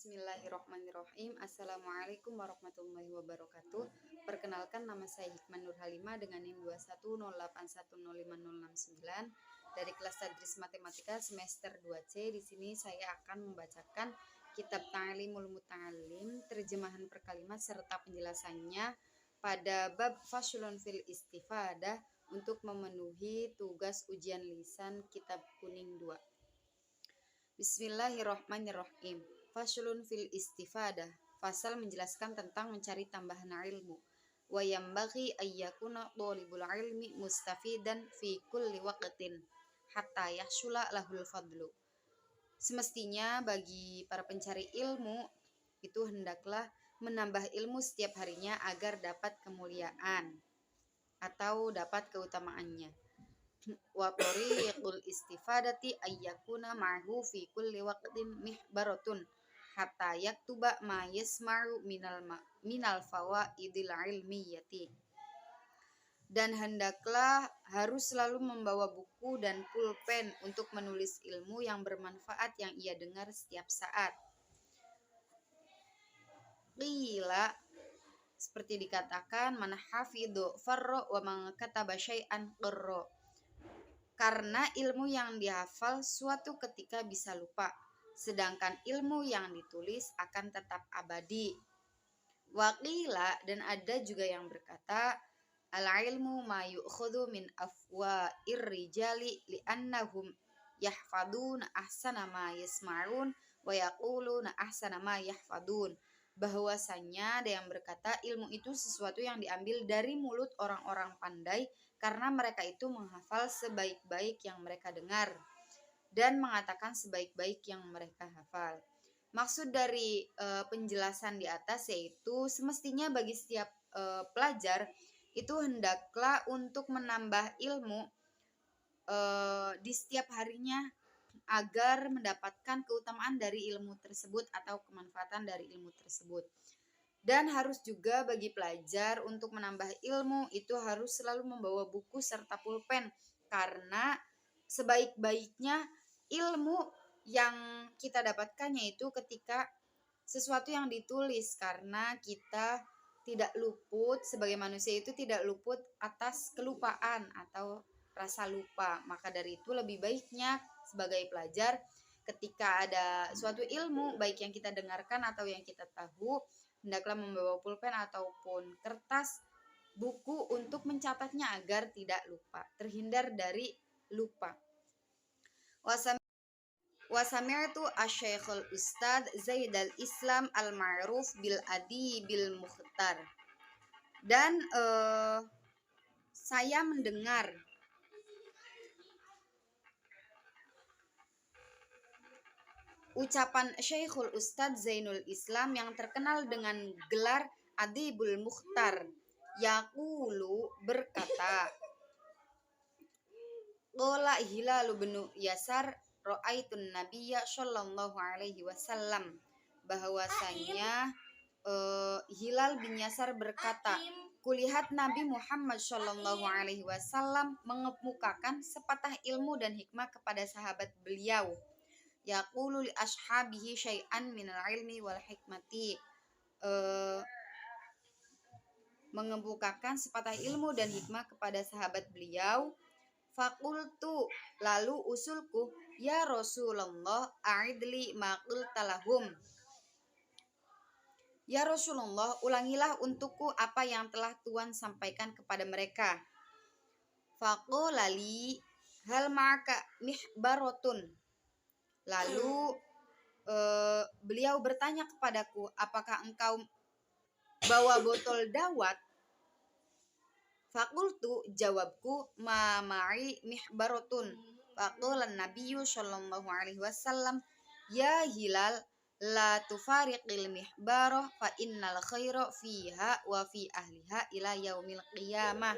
Bismillahirrahmanirrahim. Assalamualaikum warahmatullahi wabarakatuh. Perkenalkan, nama saya Hikman Nur Halimah dengan NIM 21081050669 dari kelas Tadris Matematika semester 2C. Di sini saya akan membacakan kitab Ta'limul Muta'allim, terjemahan per kalimat serta penjelasannya pada bab Faslun fil Istifadah untuk memenuhi tugas ujian lisan kitab kuning 2. Bismillahirrahmanirrahim. Faslun fil istifadah. Fasal menjelaskan tentang mencari tambahan ilmu. Wa yambaghi ayyakuna thalibul ilmi mustafidan fi kulli waqtin hatta yahsula lahul fadlu. Semestinya bagi para pencari ilmu itu hendaklah menambah ilmu setiap harinya agar dapat kemuliaan atau dapat keutamaannya. Wa tariqul istifadati ayyakuna ma'hu fi kulli waqtin mihbaratun hatta yaktuba ma yasma'u minal fawaidil ilmiyati. Dan hendaklah harus selalu membawa buku dan pulpen untuk menulis ilmu yang bermanfaat yang ia dengar setiap saat. Qila, seperti dikatakan, man hafidhu farra wa man kataba syai'an qurra. Karena ilmu yang dihafal suatu ketika bisa lupa, sedangkan ilmu yang ditulis akan tetap abadi. Waqila, dan ada juga yang berkata, al-ilmu ma yu'khudhu min afwa'ir rijali li'annahum yahfaduna ahsana ma yasma'un wa yaquluna ahsana ma yahfadun. Bahwasanya ada yang berkata ilmu itu sesuatu yang diambil dari mulut orang-orang pandai karena mereka itu menghafal sebaik-baik yang mereka dengar dan mengatakan sebaik-baik yang mereka hafal. Maksud dari penjelasan di atas yaitu semestinya bagi setiap pelajar itu hendaklah untuk menambah ilmu di setiap harinya agar mendapatkan keutamaan dari ilmu tersebut atau kemanfaatan dari ilmu tersebut. Dan harus juga bagi pelajar untuk menambah ilmu itu harus selalu membawa buku serta pulpen karena sebaik-baiknya ilmu yang kita dapatkan yaitu ketika sesuatu yang ditulis, karena kita tidak luput sebagai manusia itu tidak luput atas kelupaan atau rasa lupa. Maka dari itu lebih baiknya sebagai pelajar ketika ada suatu ilmu baik yang kita dengarkan atau yang kita tahu, hendaklah membawa pulpen ataupun kertas buku untuk mencatatnya agar tidak lupa, terhindar dari lupa. Wasami'tu asy-Syaikhul Ustadz Zaidal Islam al-Ma'ruf bil Adibil Mukhtar. Dan saya mendengar ucapan Syekhul Ustadz Zainul Islam yang terkenal dengan gelar Adibul Mukhtar. Yaqulu, berkata, qala Hilal bin Yasar ra'aitun nabiyya sallallahu alaihi wasallam. Bahwasanya Hilal bin Yasar berkata, kulihat Nabi Muhammad sallallahu alaihi wasallam mengemukakan sepatah ilmu dan hikmah kepada sahabat beliau. Yaqulu li ashabihi syai'an minal ilmi wal hikmati, mengemukakan sepatah ilmu dan hikmah kepada sahabat beliau. Fakultu, lalu usulku, ya Rasulullah a'idli ma qulta lahum. Ya Rasulullah, ulangilah untukku apa yang telah Tuhan sampaikan kepada mereka. Faqala li hal ma'aka mihbaratun. Lalu beliau bertanya kepadaku, apakah engkau bawa botol dawat? Fakultu, jawabku, ma ma'i mihbaratun. Faqala Nabiyyu sallallahu alaihi wasallam, ya Hilal, la tufariqil mihbarah fa innal khaira fiha wa fi ahliha ila yaumil qiyamah.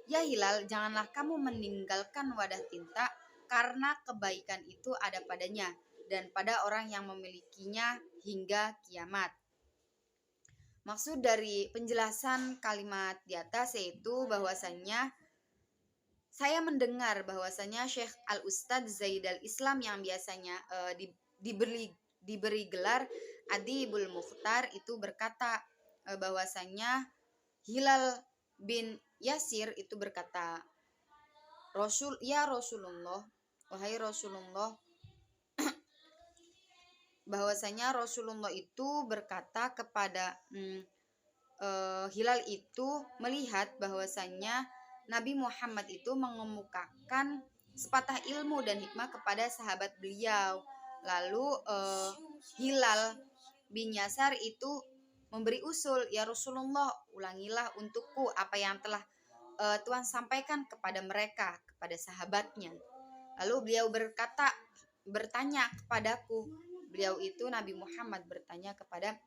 Ya Hilal, janganlah kamu meninggalkan wadah tinta karena kebaikan itu ada padanya dan pada orang yang memilikinya hingga kiamat. Maksud dari penjelasan kalimat di atas yaitu bahwasannya saya mendengar bahwasannya Syekh Al-Ustadz Zaidal Islam yang biasanya diberi gelar Adibul Mukhtar itu berkata bahwasanya Hilal bin Yasir itu berkata, Rasulullah, wahai Rasulullah, bahwasanya Rasulullah itu berkata kepada Hilal itu melihat bahwasanya Nabi Muhammad itu mengemukakan sepatah ilmu dan hikmah kepada sahabat beliau. Lalu Hilal bin Yasar itu memberi usul, ya Rasulullah, ulangilah untukku apa yang telah Tuhan sampaikan kepada mereka, kepada sahabatnya. Lalu beliau bertanya kepadaku. Beliau itu Nabi Muhammad bertanya kepada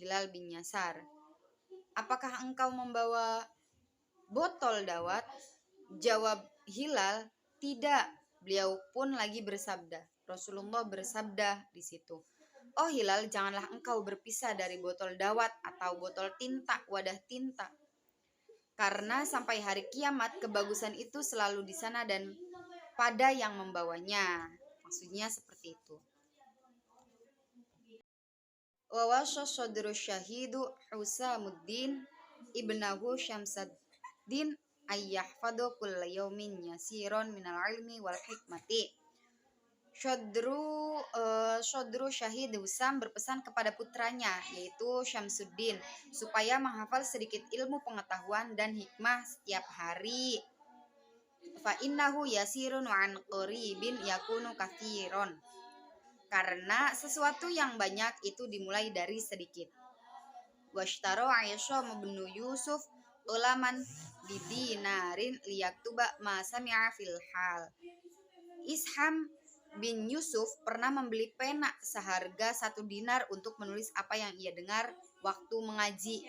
Hilal bin Yasar, apakah engkau membawa botol dawat? Jawab Hilal, tidak. Beliau pun lagi bersabda, Rasulullah bersabda di situ, oh Hilal, janganlah engkau berpisah dari botol dawat atau botol tinta, wadah tinta. Karena sampai hari kiamat kebagusan itu selalu di sana dan pada yang membawanya. Maksudnya seperti itu. Wa washa sadru syahidu Husamuddin ibnahu Syamsuddin ayyahfadu kulla yaumin yasiron minal ilmi wal hikmati. Sodru Syahid Husam berpesan kepada putranya yaitu Syamsuddin supaya menghafal sedikit ilmu pengetahuan dan hikmah setiap hari. Fa innahu yasirun wa an qaribin yakunu katsiron. Karena sesuatu yang banyak itu dimulai dari sedikit. Washtaro Aisyah bin Yusuf ulaman bidinarin liyaktuba ma sami'a fil hal. Isham bin Yusuf pernah membeli pena seharga 1 dinar untuk menulis apa yang ia dengar waktu mengaji.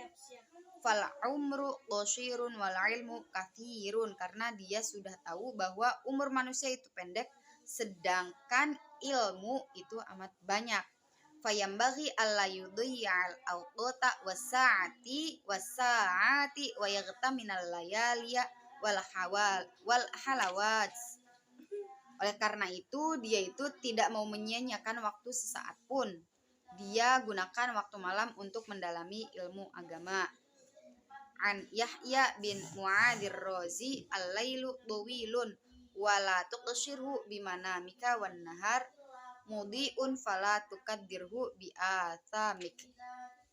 Fal umru qashirun wal ilmu kathirun, karena dia sudah tahu bahwa umur manusia itu pendek sedangkan ilmu itu amat banyak. Fayambaghi alla yudhiya'al awqata was-sa'ati wa yaghtaminal layaliya wal halawat. Oleh karena itu, dia itu tidak mau menyia-nyiakan waktu sesaat pun. Dia gunakan waktu malam untuk mendalami ilmu agama. An Yahya bin Mu'adir Razi al-lailu tawilun wala tuqshirhu bimanamika wan nahar mudiun fala tukaddirhu bi athamik.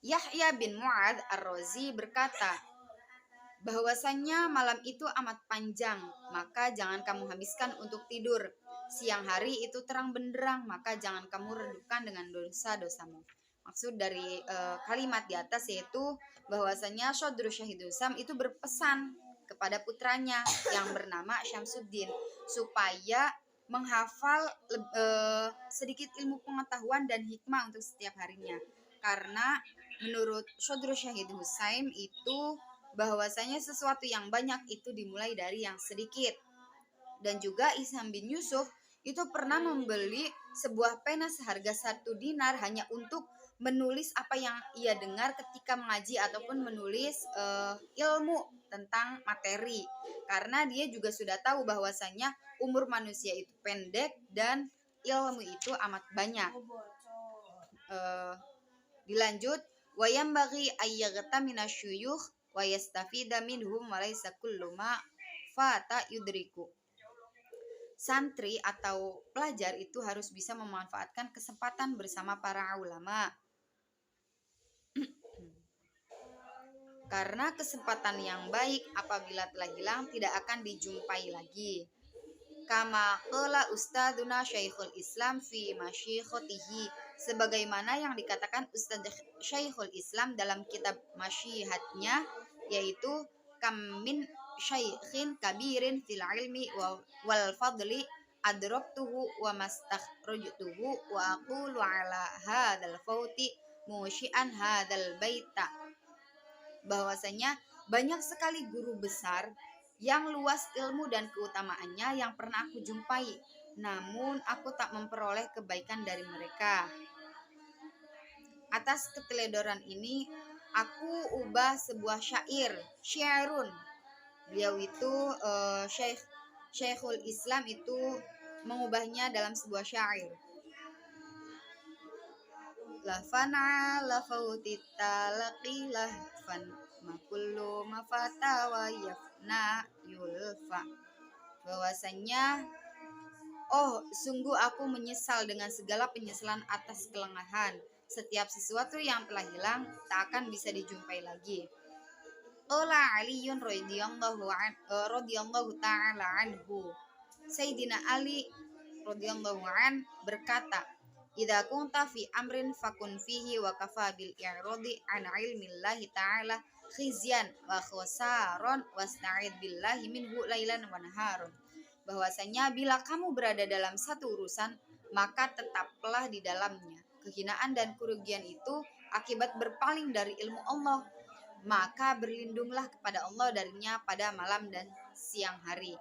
Yahya bin Mu'ad ar-Razi berkata, bahwasannya malam itu amat panjang, maka jangan kamu habiskan untuk tidur. Siang hari itu terang benderang, maka jangan kamu redupkan dengan dosa-dosamu. Maksud dari kalimat di atas yaitu bahwasannya Sodru Syahid Husam itu berpesan kepada putranya yang bernama Syamsuddin supaya menghafal sedikit ilmu pengetahuan dan hikmah untuk setiap harinya. Karena menurut Sodru Syahid Husam itu bahwasanya sesuatu yang banyak itu dimulai dari yang sedikit. Dan juga Isham bin Yusuf itu pernah membeli sebuah pena seharga 1 dinar hanya untuk menulis apa yang ia dengar ketika mengaji ataupun menulis ilmu tentang materi. Karena dia juga sudah tahu bahwasanya umur manusia itu pendek dan ilmu itu amat banyak. Dilanjut, wayam bagi ayyagata minasyuyukh wa yastafida minhum wa laysa kullu ma fata yudriku. Santri atau pelajar itu harus bisa memanfaatkan kesempatan bersama para ulama. Karena kesempatan yang baik apabila telah hilang tidak akan dijumpai lagi. Kama qala ustadzuna Syekhul Islam fi masyikhatihi, sebagaimana yang dikatakan Ustadz Syekhul Islam dalam kitab masyihatnya, yaitu kam min syaikhin kabirin fil ilmi wal fadli adraktuhu wa mastakhrajtuhu wa aqulu ala hadzal fauti musyi'an hadzal baita. Bahwasanya banyak sekali guru besar yang luas ilmu dan keutamaannya yang pernah aku jumpai, namun aku tak memperoleh kebaikan dari mereka. Atas keteledoran ini aku ubah sebuah syairun. Beliau itu Syekhul Islam itu mengubahnya dalam sebuah syair. lahfan ala fautit talaqi lahfan ma kullu ma fata wa yafna yulfa. Bahwasanya sungguh aku menyesal dengan segala penyesalan atas kelengahan. Setiap sesuatu yang telah hilang tak akan bisa dijumpai lagi. Qala Aliun radhiyallahu ta'ala anhu. Sayyidina Ali radhiyallahu an berkata, "Idza kunta fi amrin fakun fihi wa kafa bil i'radi an ilmillahi ta'ala khizyan wa khusaron wasta'id billahi minhu lailan wa naharon." Bahwasanya bila kamu berada dalam satu urusan, maka tetaplah di dalamnya. Kehinaan dan kerugian itu akibat berpaling dari ilmu Allah, maka berlindunglah kepada Allah darinya pada malam dan siang hari.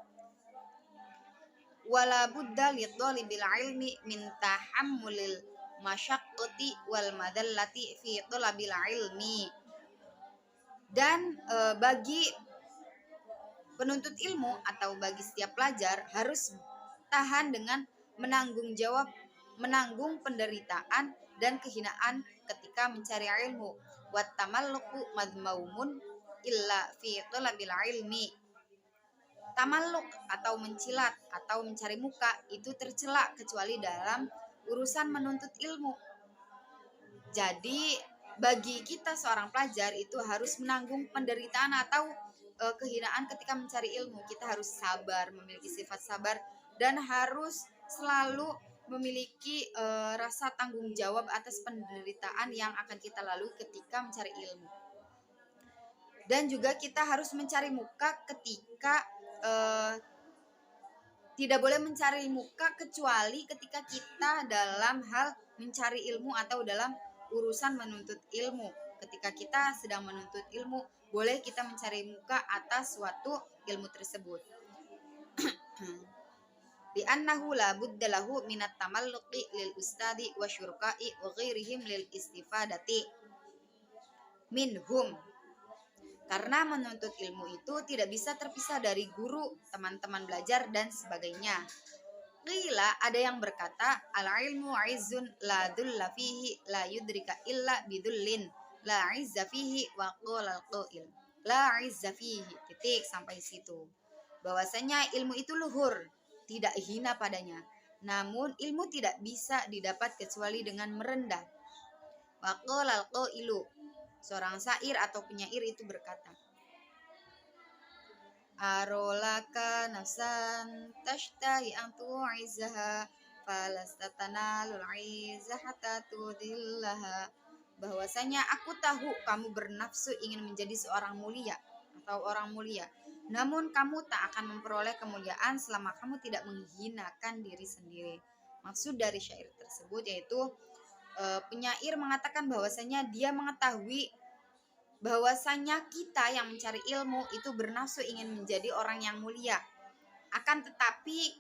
Wala budda lidhalibil ilmi min tahammulil masyaqqati wal madallati fi thalabil ilmi. Dan bagi penuntut ilmu atau bagi setiap pelajar harus tahan dengan menanggung penderitaan dan kehinaan ketika mencari ilmu. Wat tamalluqu madmaumun illa fi thalabil ilmi. Tamalluk atau mencilat atau mencari muka itu tercela kecuali dalam urusan menuntut ilmu. Jadi bagi kita seorang pelajar itu harus menanggung penderitaan atau kehinaan ketika mencari ilmu. Kita harus sabar, memiliki sifat sabar, dan harus selalu memiliki rasa tanggung jawab atas penderitaan yang akan kita lalui ketika mencari ilmu. Dan juga kita harus mencari muka ketika tidak boleh mencari muka kecuali ketika kita dalam hal mencari ilmu atau dalam urusan menuntut ilmu. Ketika kita sedang menuntut ilmu, boleh kita mencari muka atas suatu ilmu tersebut. Bi annahu la budda lahu minat tamalluqi lil ustadi wa syurka'i wa ghairihim lil istifadati minhum. Karena menuntut ilmu itu tidak bisa terpisah dari guru, teman-teman belajar, dan sebagainya. Qila, ada yang berkata, al-ilmu izzun la dulla fihi la yudrika illa bidullin la izza fihi wa qala al-qail la izza fihi. Titik sampai situ. Bahwasanya ilmu itu luhur, tidak hina padanya. Namun ilmu tidak bisa didapat kecuali dengan merendah. Wa qala al-qailu. Seorang syair atau penyair itu berkata, arolaka nafsan tashtahi an tu'izzaha falastatanalul izzah hatta tudillaha. Bahwasanya aku tahu kamu bernafsu ingin menjadi seorang mulia atau orang mulia, namun kamu tak akan memperoleh kemuliaan selama kamu tidak menghinakan diri sendiri. Maksud dari syair tersebut yaitu penyair mengatakan bahwasanya dia mengetahui bahwasanya kita yang mencari ilmu itu bernafsu ingin menjadi orang yang mulia. Akan tetapi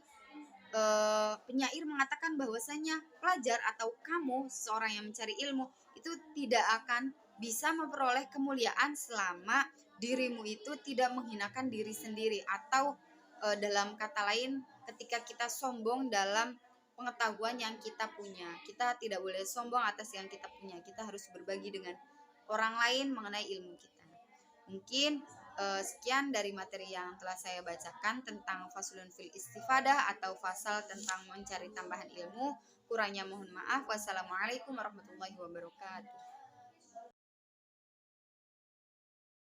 penyair mengatakan bahwasanya pelajar atau kamu seorang yang mencari ilmu itu tidak akan bisa memperoleh kemuliaan selama dirimu itu tidak menghinakan diri sendiri, atau dalam kata lain ketika kita sombong dalam pengetahuan yang kita punya. Kita tidak boleh sombong atas yang kita punya. Kita harus berbagi dengan orang lain mengenai ilmu kita. Mungkin sekian dari materi yang telah saya bacakan tentang faslun fil istifadah atau fasal tentang mencari tambahan ilmu. Kurangnya mohon maaf. Wassalamualaikum warahmatullahi wabarakatuh.